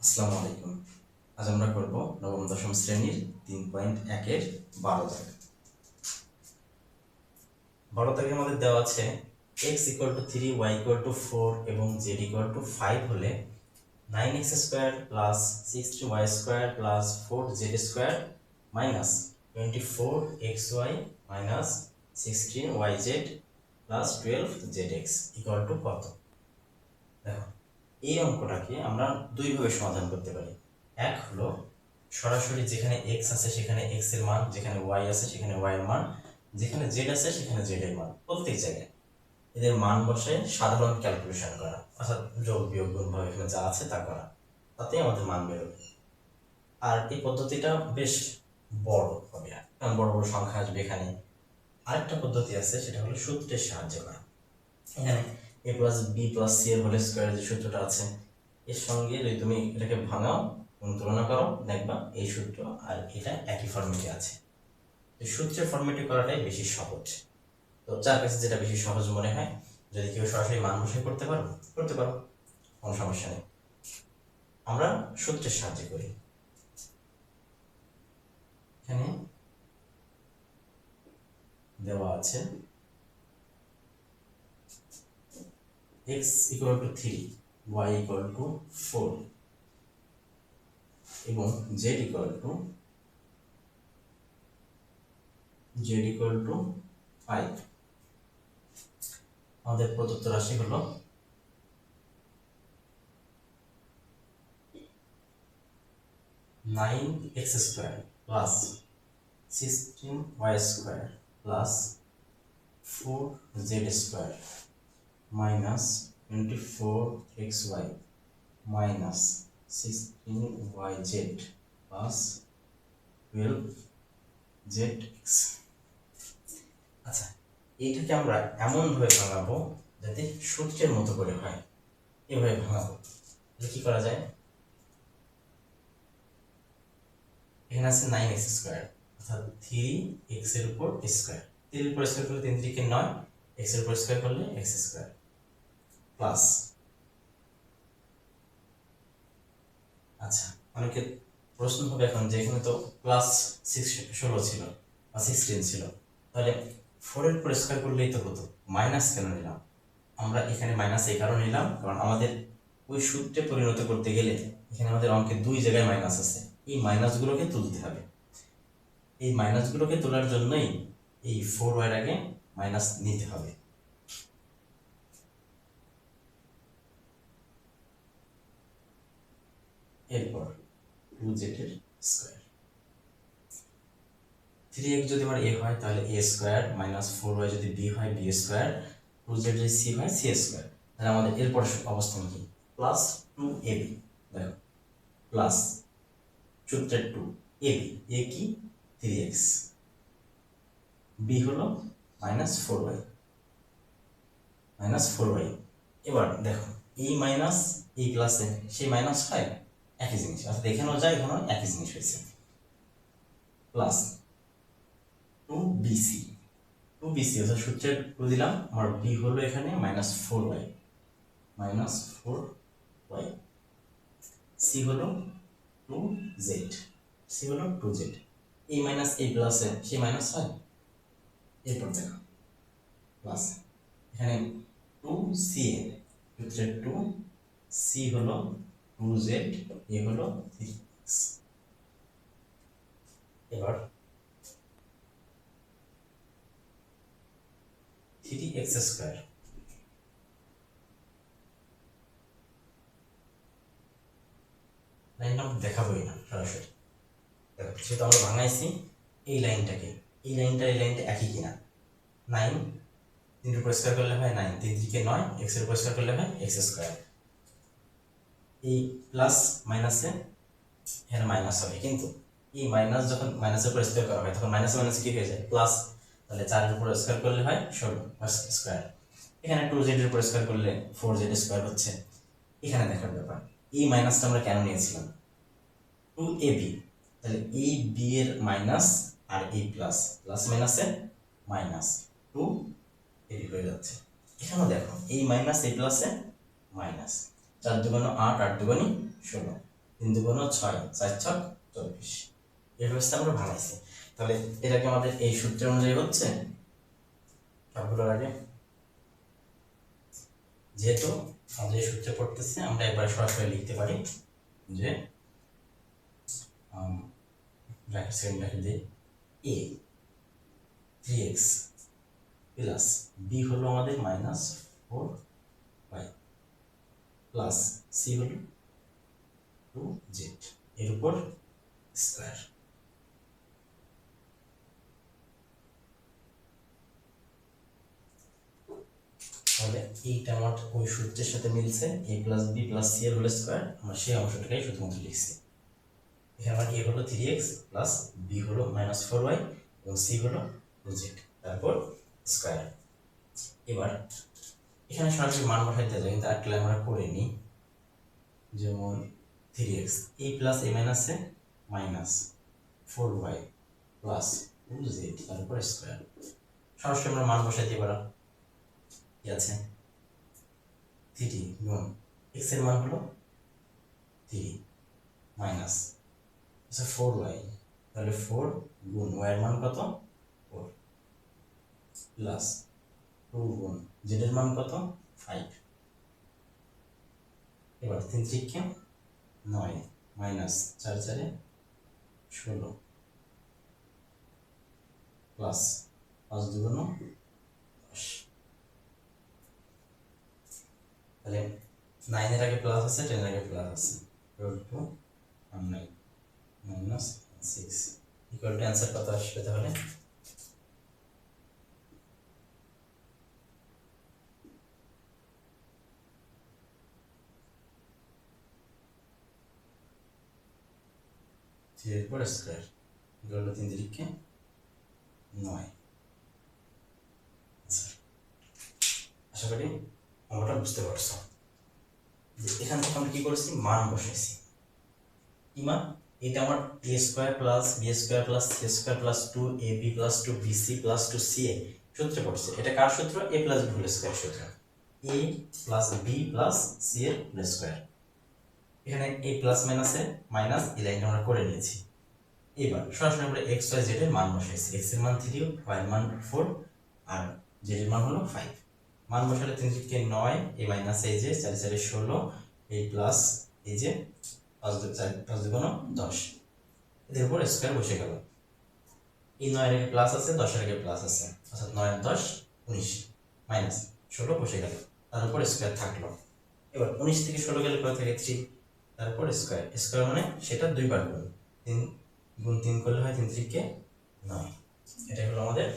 আসসালামু আলাইকুম। আজ আমরা করব নবম দশম শ্রেণীর 3.1-এর 12 দাগ। 12 দাগের মধ্যে দেওয়া আছে x = 3, y = 4 এবং z = 5 হলে 9x² + 16y² + 4z² - 24xy - 16yz + 12zx = কত? দেখো, এই অঙ্কটাকে আমরা দুইভাবে সমাধান করতে পারি। এক হলো সরাসরি যেখানে x আছে সেখানে x এর মান, যেখানে y আছে সেখানে y এর মান, যেখানে z আছে সেখানে z এর মান, প্রত্যেক জায়গায় এদের মান বসে সাধারণ ক্যালকুলেশন করা, অর্থাৎ যোগ বিয়োগ গুণ ভাগ এখানে যা আছে তা করা, তাতেই আমাদের মান বেরোবে। আর এই পদ্ধতিটা বেশ বড় হবে, কারণ বড় বড় সংখ্যা আসবে এখানে। আরেকটা পদ্ধতি আছে, সেটা হলো সূত্রের সাহায্যে করা। এখানে a + b + c এর হোল স্কয়ার যে সূত্রটা আছে, এর সঙ্গে যদি তুমি এটাকে ভাঙাও এবং তুলনা করো, দেখবা এই সূত্র আর এটা একই ফরম্যাটে আছে। তো সূত্রের ফরম্যাটে করাটাই বেশি সহজ। তো যার কাছে যেটা বেশি সহজ মনে হয়, যদি কেউ সরাসরি মান বসে করতে পারো, কোনো সমস্যা নেই। আমরা সূত্রের সাহায্যে করি। এখানে দেওয়া আছে x = 3, y = 4 এবং z = 5। আমাদের প্রদত্ত রাশি হলো 9x² + 16y² + 4z² - 24xy - 16yz + 12zx। আচ্ছা, এইটাকে আমরা এমনভাবে ভাঙাবো যাতে সূত্রের মতো করে হয়। এভাবে ভাঙাবো, তাহলে কি করা যায়? এখানে আছে 9x² অর্থাৎ 3x এর উপর স্কয়ার, 3 এর উপর স্কয়ার করলে 3 3 কে 9, x এর উপর স্কয়ার করলে x² প্লাস, আচ্ছা অনেকে প্রশ্ন হবে এখন যে এখানে তো প্লাস 16 ছিল বা 16 ছিল, তাহলে 4 এর উপর স্কয়ার করলেই তো হতো, মাইনাস কেন নিলাম? আমরা এখানে মাইনাস এই কারণে নিলাম কারণ আমাদের ওই সূত্রে পরিণত করতে গেলে এখানে আমাদের অঙ্কে দুই জায়গায় মাইনাস আছে, এই মাইনাসগুলোকে তুলতে হবে। এই মাইনাসগুলোকে তোলার জন্যই এই 4y এর আগে মাইনাস নিতে হবে। এরপর 2z এর স্কয়ার, 3x যদি আমার a হয় তাহলে a² - 4y যদি b হয় b², 2z যদি c হয় c²। তাহলে আমাদের এরপর অবস্থান কি? Plus 2ab। দেখো, প্লাস সূত্রের 2 ab, a কি? 3x, b হলো -4y -4y। এবার দেখো, এই মাইনাস এই প্লাসে সেই মাইনাস হয়, একই জিনিস, অর্থাৎ এখানেও যায় এখানেও একই জিনিস হয়েছে। প্লাস 2bc, 2bc অর্থাৎ সূত্রের 2 দিলাম, আমার b হলো এখানে -4y -4y, c হলো 2z, c হলো 2z। এই মাইনাস এই প্লাসে সেই মাইনাস হয়। এরপর দেখো প্লাস এখানে 2ca, সূত্রের 2, c হলো 2z, a হলো 3x। এবার 3x², লাইনটা আমরা দেখাবোই না সরাসরি। দেখো, সেটা আমরা ভাঙাইছি এই লাইনটাকে, এই লাইনটা একই কিনা। 9 3 এর উপর স্কয়ার করলে হয় 9, 3 3 কে 9, x এর উপর স্কয়ার করলে হয় x²। এই প্লাস মাইনাসে এখানে মাইনাস হবে, কিন্তু এই মাইনাস যখন মাইনাসের উপর স্কয়ার করা হয় তখন মাইনাসে মাইনাসে কি হয়ে যায়? প্লাস। তাহলে 4 এর উপর স্কয়ার করলে হয় 16 এখানে 2z এর উপর স্কয়ার করলে 4z² হচ্ছে। এখানে দেখার ব্যাপার, এই মাইনাসটা আমরা কেন নিয়েছিলাম? 2ab, তাহলে এই b এর মাইনাস আর এই প্লাস, প্লাস মাইনাসে মাইনাস 2ab হয়ে যাচ্ছে। এখানেও দেখো, এই মাইনাস এই প্লাসে মাইনাস, 4 2 8, 8 2 16, 3 দুগুণ 6, 4 ছক 24। এভাবে আমরা ভাঙাইছি। তাহলে এটাকে আমাদের এই সূত্রের অনুযায়ী হচ্ছে সবগুলোর আগে, যেহেতু আমাদের এই সূত্রে পড়তেছে আমরা একবার সরাসরি লিখতে পারি যে ব্র্যাকেট সেকেন্ড ব্র্যাকেট দিয়ে a 3x প্লাস b হলো আমাদের -4y প্লাস c হলো 2z এর উপর স্কয়ার। তাহলে এইটা আমার ওই সূত্রের সাথে মিলছে, a plus b plus c এর হোল স্কয়ার। আমরা সেই অংশটাকেই শুধুমাত্র লিখছি। এখানে আমার a হলো 3x প্লাস b হলো -4y এবং c হলো 2z, তারপর স্কয়ার। এবার এখানে সরাসরি মান বসাই দেওয়া যায়, কিন্তু একটা আমরা করে নিই। যেমন 3x a plus a minus A -4y plus 2z তারপর স্কয়ার। সরাসরি আমরা মান বসাই দিই। এবার কি আছে 3 গুণ x এর মান হলো 3 মাইনাস 4y, তাহলে 4 গুণ y এর মান কত 4 প্লাস 2 গুণ z এর মান কত 5। এবার 3 3 9 মাইনাস 4 4 16 প্লাস 5 2 গুণ 10। তাহলে 9 এর আগে প্লাস আছে, 10 এর আগে প্লাস আছে, √2 9 মাইনাস 6 ইকুয়াল টু অ্যান্সার কত আসবে? তাহলে এর পর স্কয়ার ইকুয়াল টু 3 3 9। আশা করি আমরা বুঝতে পারছো। এখান থেকে আমরা কি করেছি, মান বসাইছি। কি মান? এটা আমার a square plus b square plus c square plus 2ab plus 2bc plus 2ca সূত্রে পড়ছে। এটা কার সূত্র? a plus b whole square সূত্র। a plus b plus c এর হোল স্কয়ার। এখানে a প্লাস মাইনাসে মাইনাস এই লাইনটা আমরা করে নিয়েছি। এবার সরাসরি আমরা x y z এর মান বসাইছি। x এর মান 3, y এর মান 4 আর z এর মান হলো 5। মান বসালে 3 কে 9, এই মাইনাস এই যে 4 4 16, এই প্লাস এই যে 5 2 4 5 2 গুণ 10, এদের উপর স্কয়ার বসে গেল। এই 9 এর আগে প্লাস আছে, 10 এর আগে প্লাস আছে, অর্থাৎ 9 আর 10 19 মাইনাস 16 বসে গেল, তার উপর স্কয়ার থাকলো। এবার 19 থেকে 16 গেলে কত থাকে 3, তারপর স্কয়ার। স্কয়ার মানে সেটা দুইবার গুণ, 3 গুণ 3 করলে হয় 3 3 9। এটাই হলো আমাদের